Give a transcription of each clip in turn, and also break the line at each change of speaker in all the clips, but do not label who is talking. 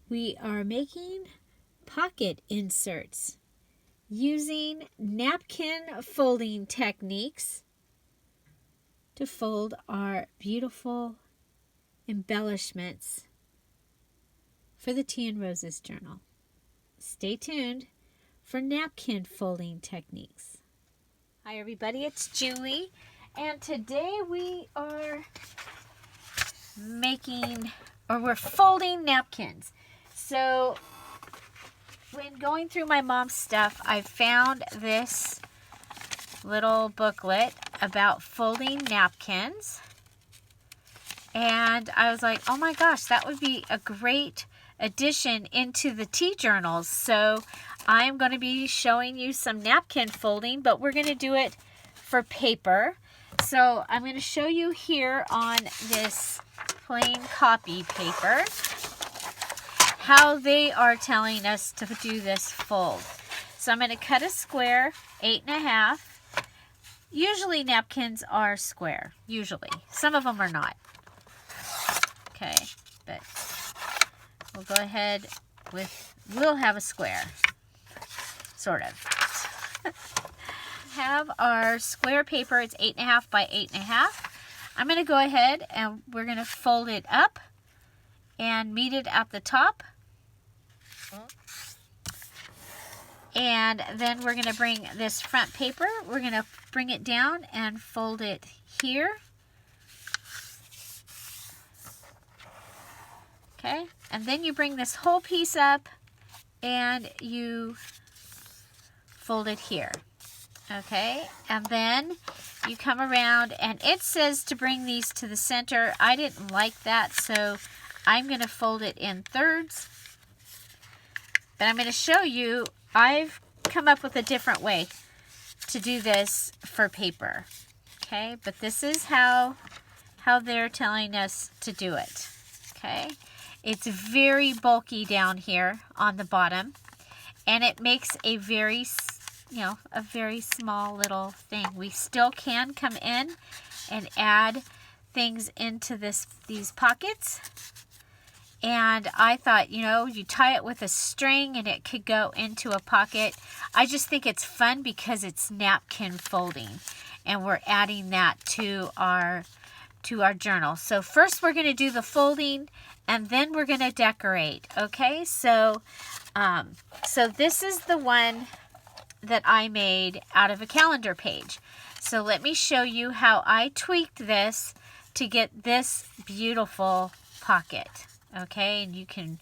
we are making pocket inserts using napkin folding techniques to fold our beautiful embellishments for the Tea and Roses journal. Stay tuned for napkin folding techniques. Hi everybody, it's Julie, and today we are we're folding napkins. So when going through my mom's stuff, I found this little booklet about folding napkins, and I was like, oh my gosh, that would be a great addition into the tea journals. So I'm going to be showing you some napkin folding, but we're going to do it for paper. So I'm going to show you here on this plain copy paper how they are telling us to do this fold. So I'm going to cut a square, 8.5. Usually napkins are square, usually. Some of them are not. Okay, but we'll go ahead we'll have a square, sort of. Have our square paper, it's 8.5 by 8.5. I'm going to go ahead and we're going to fold it up and meet it at the top. And then we're going to bring this front paper, we're going to bring it down and fold it here. Okay, and then you bring this whole piece up and you fold it here. Okay, and then you come around and it says to bring these to the center. I didn't like that, so I'm going to fold it in thirds. But I'm going to show you, I've come up with a different way to do this for paper. Okay, but this is how they're telling us to do it. Okay, it's very bulky down here on the bottom, and it makes a very small little thing. We still can come in and add things into these pockets. And I thought, you tie it with a string and it could go into a pocket. I just think it's fun because it's napkin folding, and we're adding that to our journal. So first we're going to do the folding, and then we're going to decorate. Okay, so this is the one that I made out of a calendar page. So let me show you how I tweaked this to get this beautiful pocket. Okay, and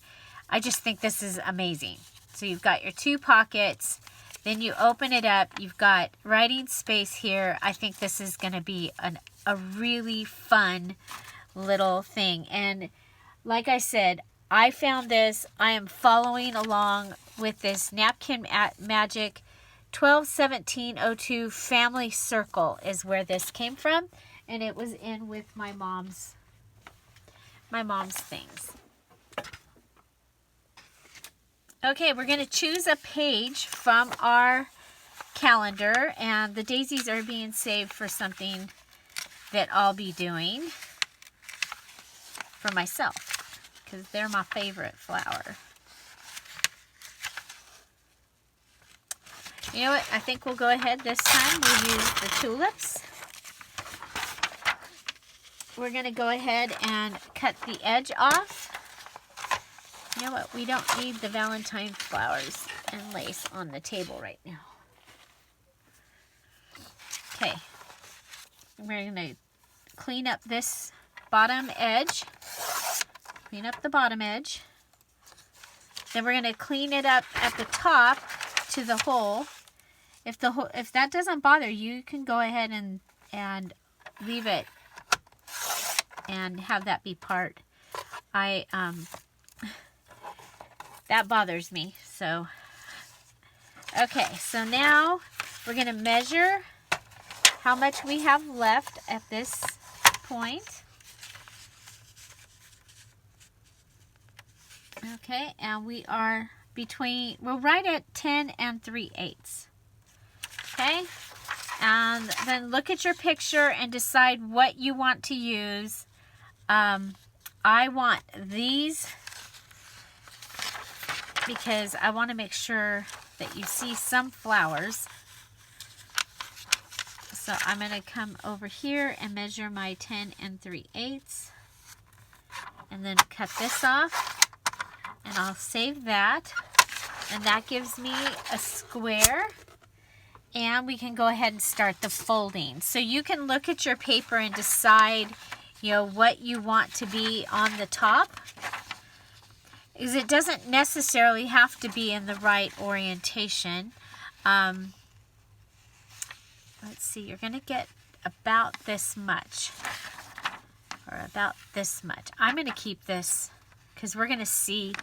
I just think this is amazing. So you've got your two pockets, then you open it up, you've got writing space here. I think this is going to be a really fun little thing. And like I said, I found this, I am following along with this Napkin Magic 121702 Family Circle is where this came from, and it was in with my mom's things. Okay, we're going to choose a page from our calendar, and the daisies are being saved for something that I'll be doing for myself because they're my favorite flower. You know what? I think we'll go ahead this time. We'll use the tulips. We're going to go ahead and cut the edge off. You know what? We don't need the Valentine flowers and lace on the table right now. Okay. We're going to clean up this bottom edge. Clean up the bottom edge. Then we're going to clean it up at the top to the hole. If that doesn't bother you, you can go ahead and leave it and have that be part. That bothers me. So okay, so now we're going to measure how much we have left at this point. Okay, and we're right at 10 3/8. Okay, and then look at your picture and decide what you want to use. I want these because I want to make sure that you see some flowers. So I'm going to come over here and measure my 10 3/8 and then cut this off, and I'll save that, and that gives me a square, and we can go ahead and start the folding. So you can look at your paper and decide, you know, what you want to be on the top, because it doesn't necessarily have to be in the right orientation. Let's see, you're going to get about this much, or about this much. I'm going to keep this because we're going to see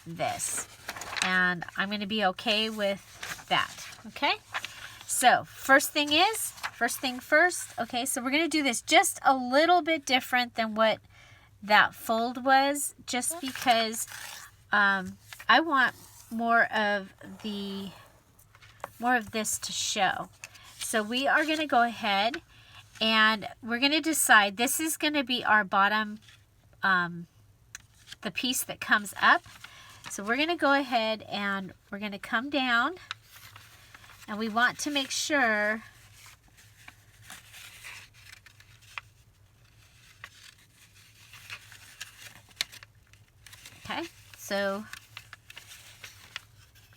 this, and I'm going to be okay with that. Okay, so first thing first. Okay, so we're going to do this just a little bit different than what that fold was, just because I want more of this to show. So we are going to go ahead and we're going to decide this is going to be our bottom, the piece that comes up. So we're going to go ahead and we're going to come down, and we want to make sure okay, so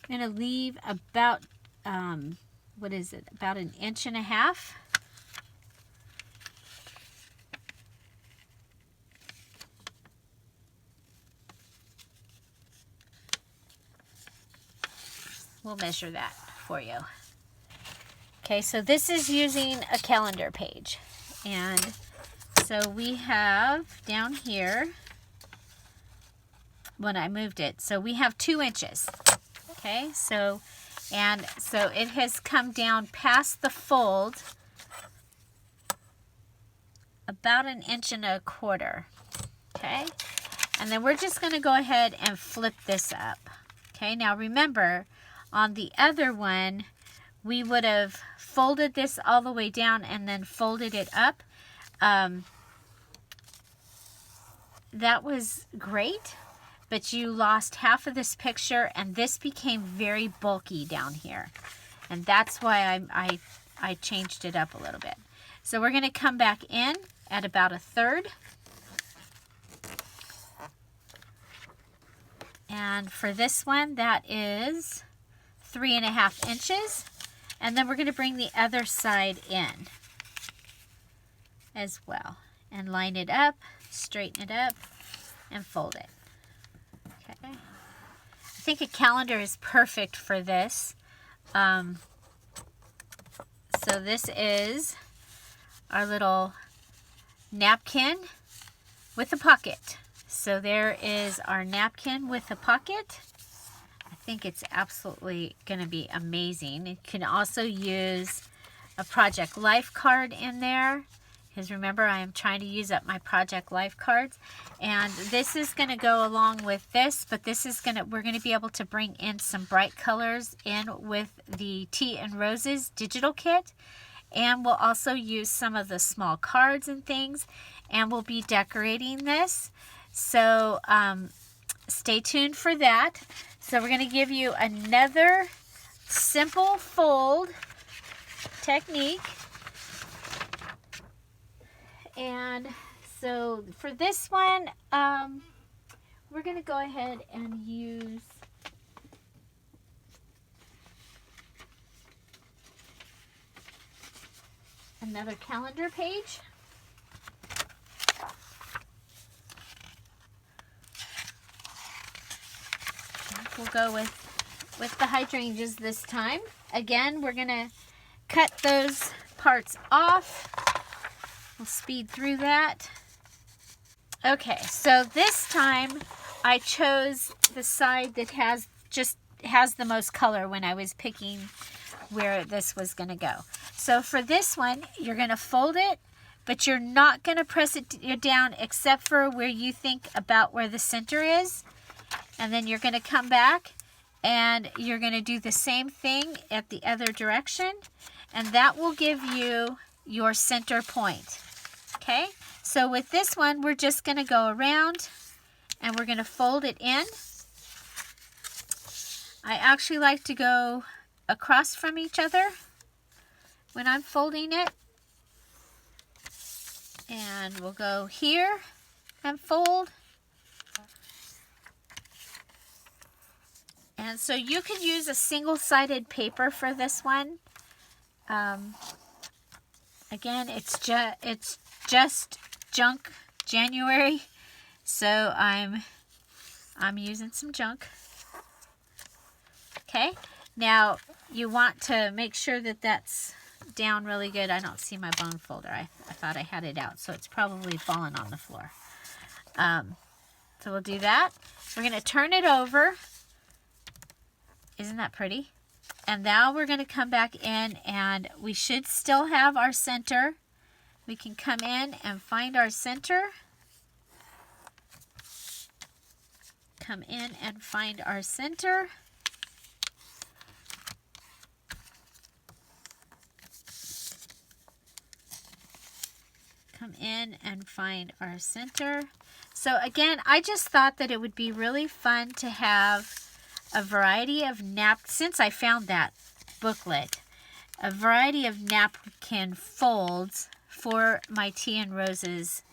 I'm going to leave about what is it, about 1.5 inches. We'll measure that for you. Okay, so this is using a calendar page, and so we have down here, when I moved it, so we have 2 inches. Okay, so it has come down past the fold about 1.25 inches. Okay, and then we're just going to go ahead and flip this up. Okay, now remember, on the other one, we would have folded this all the way down and then folded it up. That was great, but you lost half of this picture, and this became very bulky down here. And that's why I changed it up a little bit. So we're going to come back in at about 1/3. And for this one, that is 3.5 inches. And then we're going to bring the other side in as well. And line it up, straighten it up, and fold it. Okay. I think a calendar is perfect for this. So this is our little napkin with a pocket. So there is our napkin with a pocket. I think it's absolutely going to be amazing. You can also use a Project Life card in there, because remember, I am trying to use up my Project Life cards. And this is going to go along with this, but this is we're going to be able to bring in some bright colors in with the Tea and Roses digital kit. And we'll also use some of the small cards and things, and we'll be decorating this. So stay tuned for that. So we're going to give you another simple fold technique. And so for this one, we're going to go ahead and use another calendar page. We'll go with the hydrangeas this time. Again, we're going to cut those parts off. We'll speed through that. Okay, so this time I chose the side that has the most color when I was picking where this was going to go. So for this one, you're going to fold it, but you're not going to press it down except for where you think about where the center is. And then you're going to come back and you're going to do the same thing at the other direction. And that will give you your center point. Okay, so with this one, we're just going to go around and we're going to fold it in. I actually like to go across from each other when I'm folding it. And we'll go here and fold. And so you could use a single-sided paper for this one. Again, it's just junk January, so I'm using some junk. Okay, now you want to make sure that that's down really good. I don't see my bone folder. I thought I had it out, so it's probably fallen on the floor. So we'll do that. We're going to turn it over. Isn't that pretty? And now we're going to come back in, and we should still have our center. We can come in and find our center. Come in and find our center. Come in and find our center. So again, I just thought that it would be really fun to have a variety of since I found that booklet, a variety of napkin folds for my Tea and Roses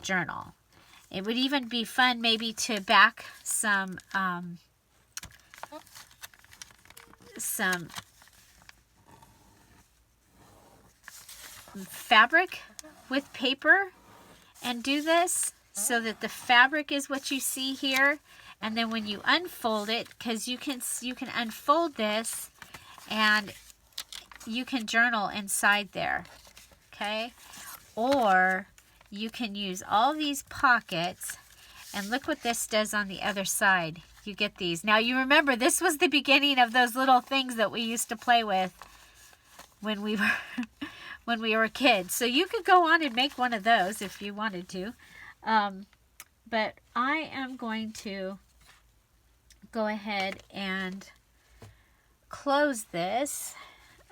journal. It would even be fun maybe to back some fabric with paper and do this so that the fabric is what you see here, and then when you unfold it, because you can unfold this and you can journal inside there, okay? Or you can use all these pockets, and look what this does on the other side. You get these. Now you remember this was the beginning of those little things that we used to play with when we were when we were kids. So you could go on and make one of those if you wanted to. But I am going to go ahead and close this.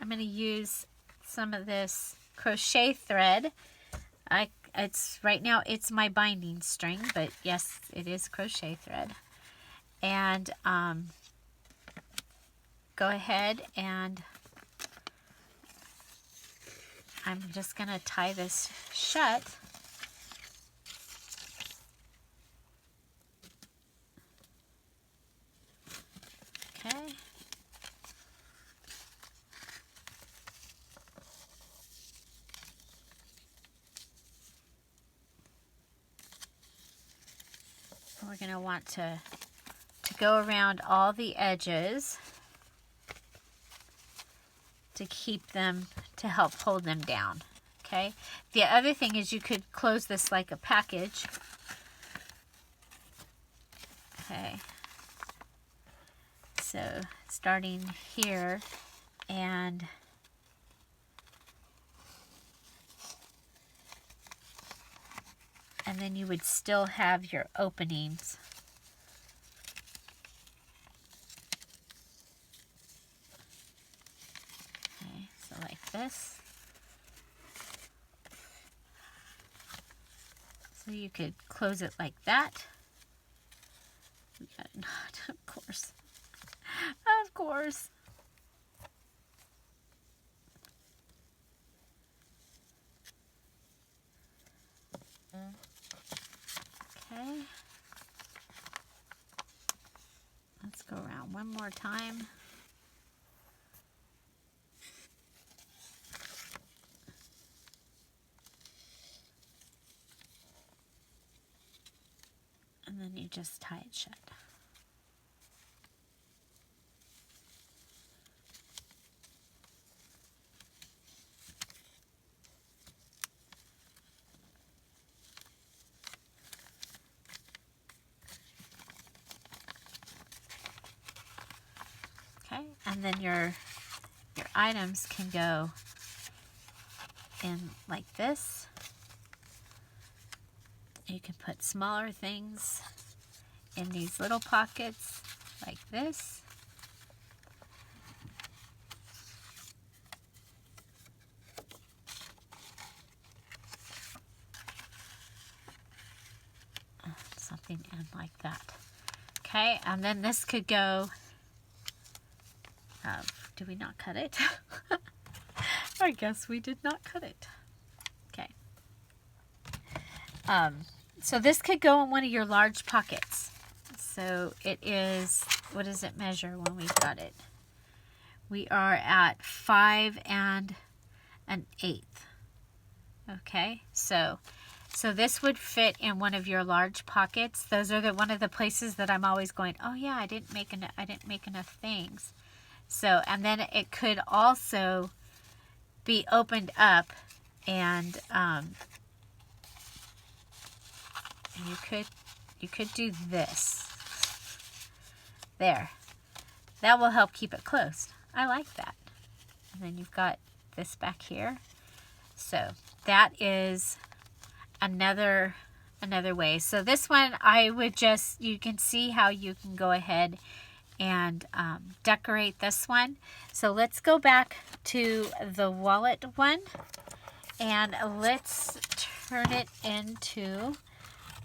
I'm going to use some of this crochet thread. Right now it's my binding string, but yes, it is crochet thread. And go ahead, and I'm just going to tie this shut. Okay. We're going to want to go around all the edges to keep them, to help hold them down. Okay. The other thing is you could close this like a package. Okay. So starting here, and then you would still have your openings. Okay, so like this. So you could close it like that. We got a knot, of course. Of course. Okay. Let's go around one more time. And then you just tie it shut. Okay, and then your items can go in like this. You can put smaller things in these little pockets like this. Something in like that. Okay, and then this could go Did we not cut it? I guess we did not cut it. Okay. So this could go in one of your large pockets. So it is, what does it measure when we've got it? We are at 5 1/8. Okay, so this would fit in one of your large pockets. Those are one of the places that I'm always going, oh yeah, I didn't make enough things. So, and then it could also be opened up, and you could do this. There. That will help keep it closed. I like that. And then you've got this back here. So that is another way. So this one, I would just, you can see how you can go ahead and decorate this one. So let's go back to the wallet one, and let's turn it into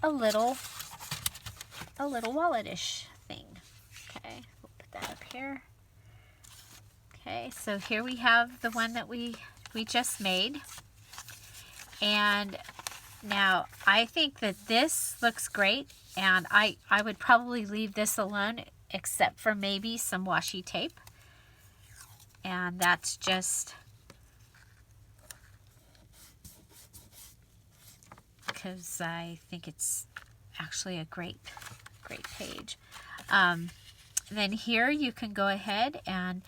a little wallet-ish thing. Okay, we'll put that up here. Okay, so here we have the one that we just made. And now I think that this looks great, and I would probably leave this alone except for maybe some washi tape. And that's just because I think it's actually a great page. Then here you can go ahead and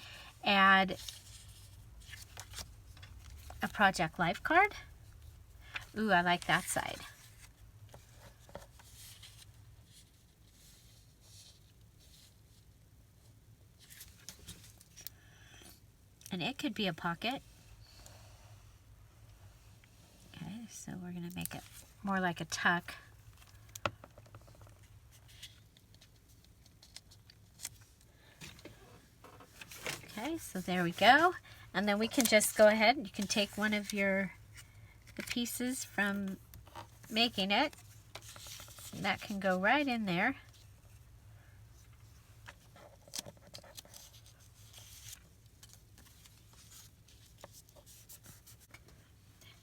add a Project Life card. Ooh, I like that side. And it could be a pocket. Okay, so we're going to make it more like a tuck. Okay, so there we go. And then we can just go ahead and you can take one of the pieces from making it. That can go right in there.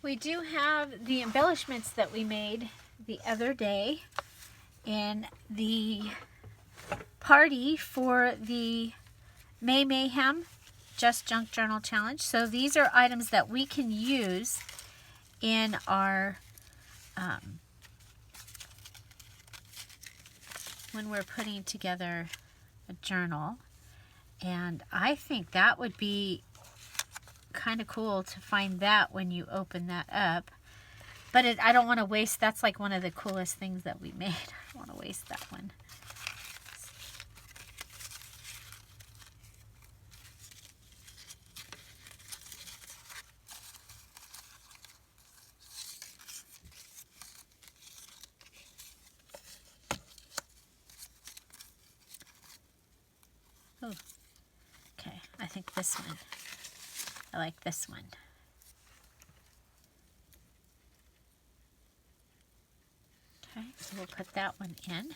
We do have the embellishments that we made the other day in the party for the May Mayhem Just Junk Journal Challenge. So these are items that we can use in our when we're putting together a journal. And I think that would be kind of cool to find that when you open that up. But I don't want to waste, that's like one of the coolest things that we made. I don't want to waste that one. Oh, okay, I think this one. I like this one. Okay, so we'll put that one in.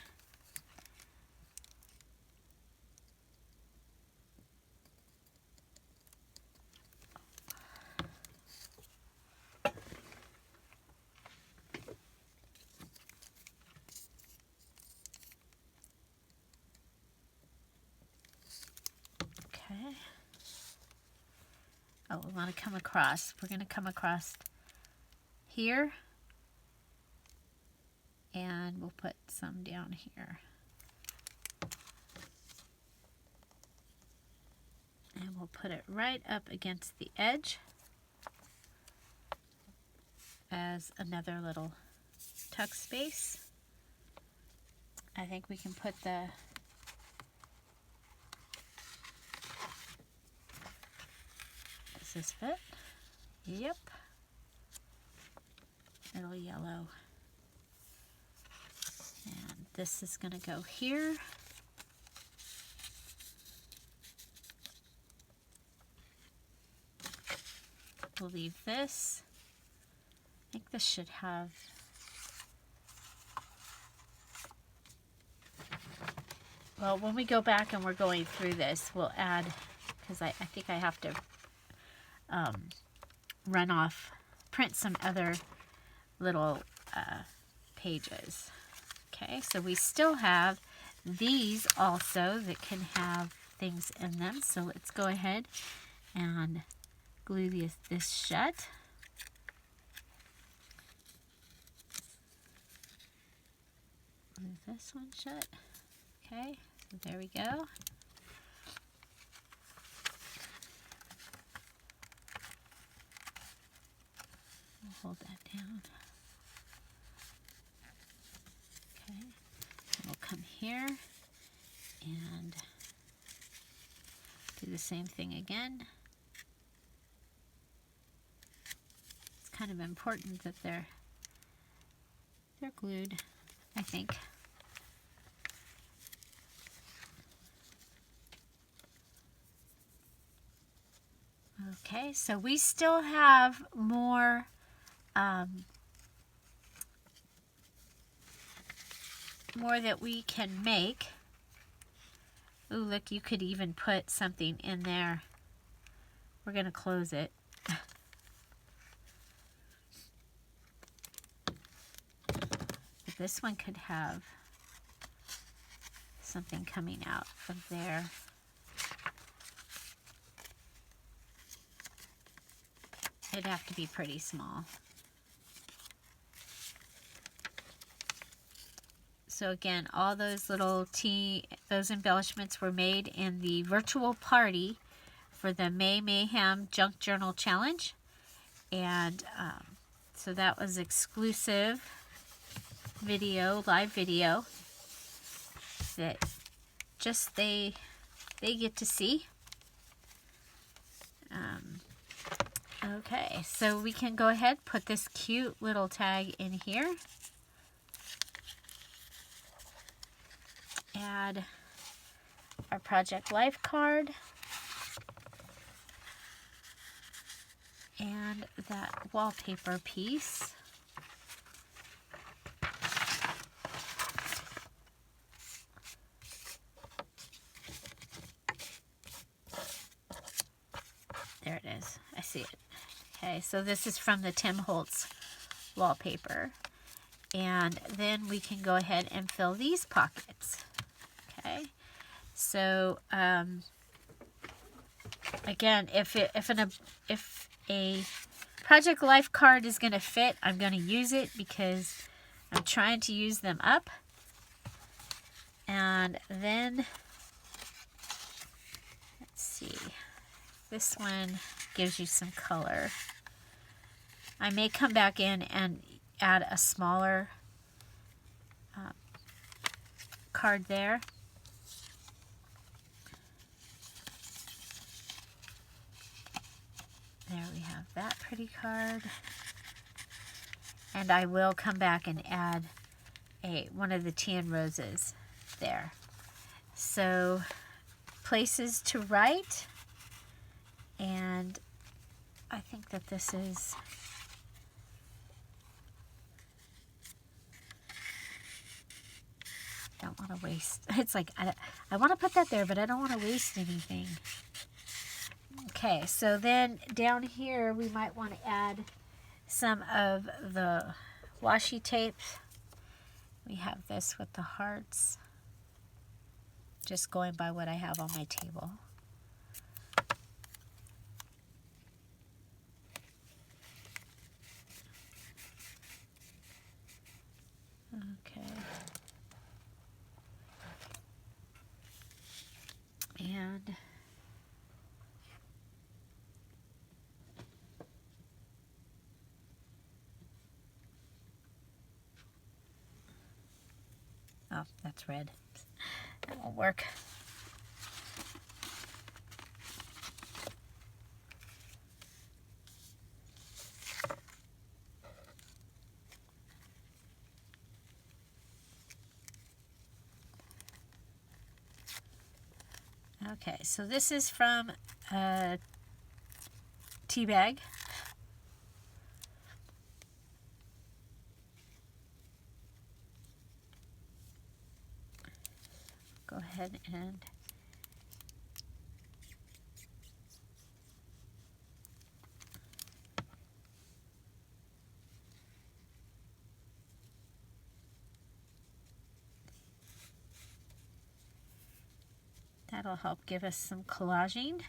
Okay. Oh, we want to come across. We're going to come across here. And we'll put some down here. And we'll put it right up against the edge as another little tuck space. I think we can put the does this fit? Yep. Little yellow. And this is going to go here. We'll leave this. I think this should have well, when we go back and we're going through this, we'll add, because I think I have to print some other little pages. Okay, so we still have these also that can have things in them. So let's go ahead and glue this shut. Glue this one shut. Okay, so there we go. We'll hold that down. Okay, we'll come here and do the same thing again. It's kind of important that they're glued, I think. Okay, so we still have more more that we can make. Ooh, look, you could even put something in there. We're going to close it. But this one could have something coming out of there. It'd have to be pretty small. So again, all those little those embellishments were made in the virtual party for the May Mayhem Junk Journal Challenge. And so that was exclusive video, live video, that just they get to see. Okay, so we can go ahead, put this cute little tag in here. Add our Project Life card. And that wallpaper piece. There it is. I see it. Okay, so this is from the Tim Holtz wallpaper. And then we can go ahead and fill these pockets. Okay, so again, if a Project Life card is going to fit, I'm going to use it because I'm trying to use them up. And then, let's see, this one gives you some color. I may come back in and add a smaller card there. There we have that pretty card. And I will come back and add one of the tan roses there. So, places to write. And I think that this is... don't want to waste. It's like, I want to put that there, but I don't want to waste anything. Okay, so then down here we might want to add some of the washi tape. We have this with the hearts. Just going by what I have on my table. Okay. And oh, that's red. That won't work. Okay, so this is from a tea bag. Go ahead and That'll help give us some collaging.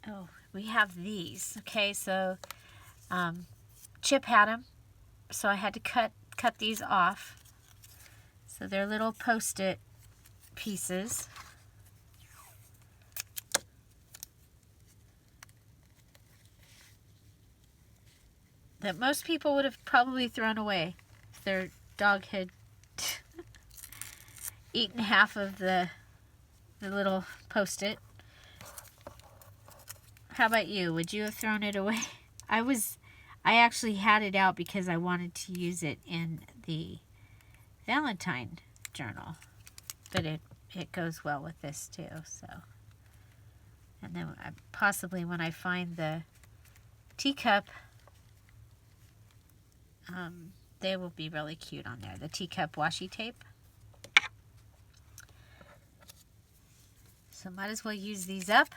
Oh, we have these. Okay, so Chip had them, so I had to cut these off. So they're little Post-it pieces. That most people would have probably thrown away if their dog had eaten half of the little Post-it. How about you? Would you have thrown it away? I actually had it out because I wanted to use it in the Valentine journal. But it goes well with this too, so. And then possibly when I find the teacup, they will be really cute on there. The teacup washi tape. So might as well use these up.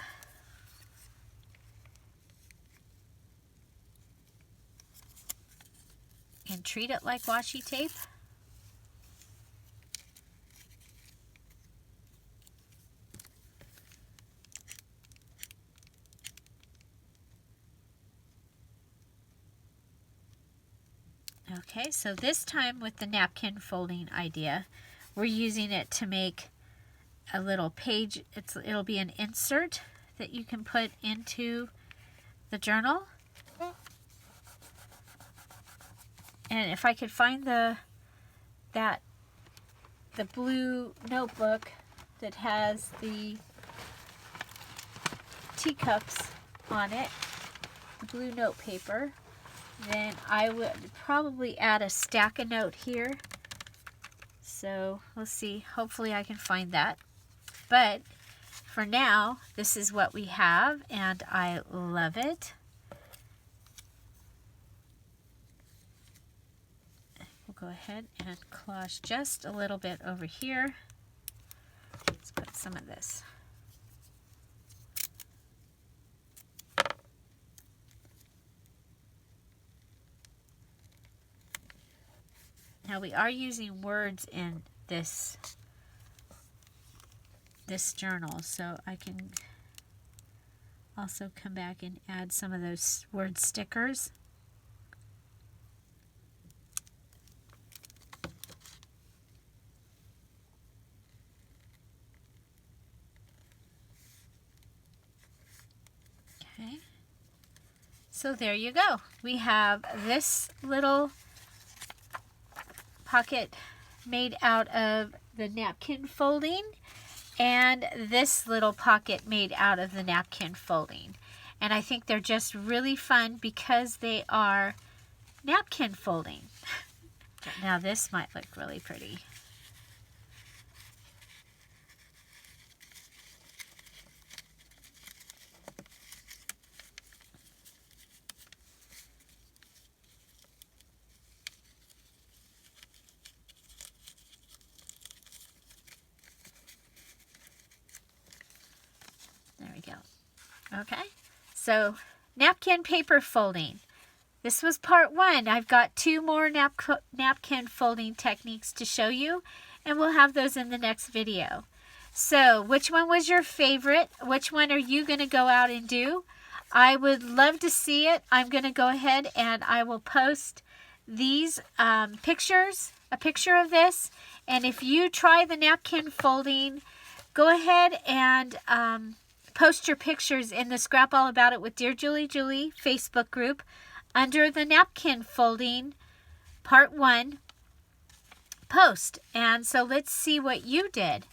And treat it like washi tape. Okay, so this time with the napkin folding idea, we're using it to make a little page. It'll be an insert that you can put into the journal. And if I could find the blue notebook that has the teacups on it, the blue note paper, then I would probably add a stack of note here. So let's see, hopefully I can find that. But for now, this is what we have, and I love it. We'll go ahead and collage just a little bit over here. Let's put some of this. Now we are using words in this journal, so I can also come back and add some of those word stickers. Okay, so there you go. We have this little pocket made out of the napkin folding and this little pocket made out of the napkin folding. And I think they're just really fun because they are napkin folding. Now this might look really pretty. There we go. Okay, so napkin paper folding. This was part 1. I've got 2 more napkin folding techniques to show you, and we'll have those in the next video. So which one was your favorite? Which one are you going to go out and do? I would love to see it. I'm going to go ahead and I will post these pictures, a picture of this. And if you try the napkin folding, go ahead and post your pictures in the Scrap All About It with Dear Julie Facebook group under the napkin folding part 1 post. And so let's see what you did.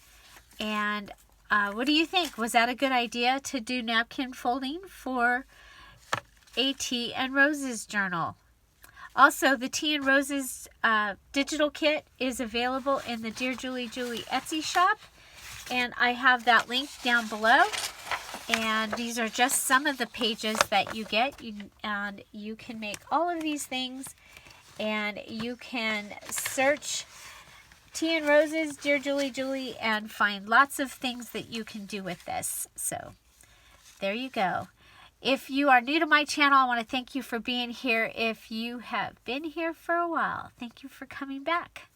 And what do you think? Was that a good idea to do napkin folding for a Tea and Roses journal? Also, the Tea and Roses digital kit is available in the Dear Julie Etsy shop. And I have that link down below. And these are just some of the pages that you get. And you can make all of these things And you can search Tea and Roses, Dear Julie, and find lots of things that you can do with this. So there you go. If you are new to my channel, I want to thank you for being here. If you have been here for a while, thank you for coming back.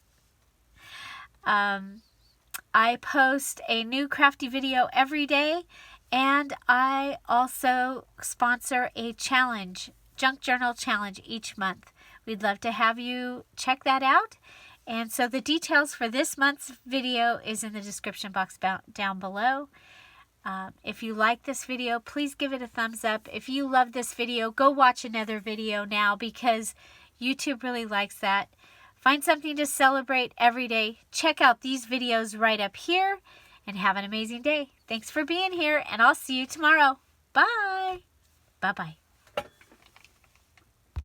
I post a new crafty video every day, and I also sponsor a challenge, junk journal challenge, each month. We'd love to have you check that out. And so the details for this month's video is in the description box down below. If you like this video, please give it a thumbs up. If you love this video, go watch another video now, because YouTube really likes that. Find something to celebrate every day. Check out these videos right up here, and have an amazing day. Thanks for being here, and I'll see you tomorrow. Bye. Bye-bye.